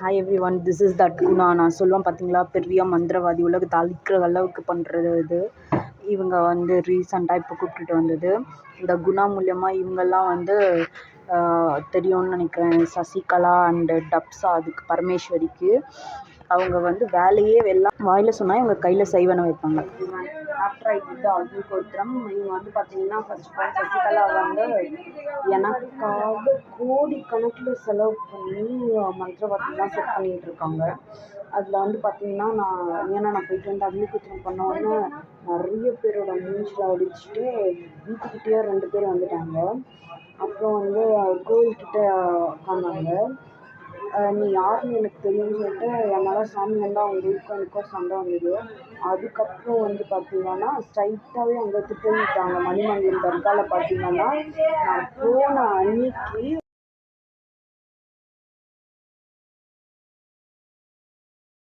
Hi every one, this is that Guna. நான் சொல்லுவேன் பார்த்தீங்களா, பெரிய மந்திரவாதி, உலகத்தை அழிக்கிற அளவுக்கு பண்ணுறது இது. இவங்க வந்து ரீசெண்டாக இப்போ கூப்பிட்டுட்டு வந்தது. இந்த குணா மூலியமாக இவங்கெல்லாம் வந்து தெரியும்னு நினைக்கிறேன், சசிகலா அண்டு டப்ஸா, அதுக்கு பரமேஸ்வரிக்கு. அவங்க வந்து வேலையே எல்லாம் வாயில் சொன்னால் இவங்க கையில் செய்வன வைப்பாங்க. ஆஃப்டர் ஐ டிட் அப்துல் கோத்ரம், இவங்க வந்து பார்த்தீங்கன்னா ஃபர்ஸ்ட் ஆஃப் ஆல் சசிகலா வந்து எனக்காக கோடிக்கணக்கில் செலவு பண்ணி மந்திரவாதம்லாம் செட் பண்ணிகிட்டு இருக்காங்க. அதில் வந்து பார்த்தீங்கன்னா நான் போயிட்டு வந்து அக்னி குத்திரம் பண்ண உடனே நிறைய பேரோட மூஞ்சில் அடிச்சுட்டு வீட்டுக்கிட்டேயே 2 பேர் வந்துட்டாங்க. அப்புறம் வந்து கோவில்கிட்ட உட்காந்தாங்க. நீ யாருன்னு எனக்கு தெரியும்னு சொல்லிட்டு என்னால் சாமி வந்து அவங்க எனக்கும் சண்டை வந்தது. அதுக்கப்புறம் வந்து பார்த்தீங்கன்னா ஸ்ட்ரைட்டாகவே அங்கே திட்டிட்டாங்க. மணிமங்கல் தர்காவில் பார்த்தீங்கன்னா நான் போன அன்னைக்கு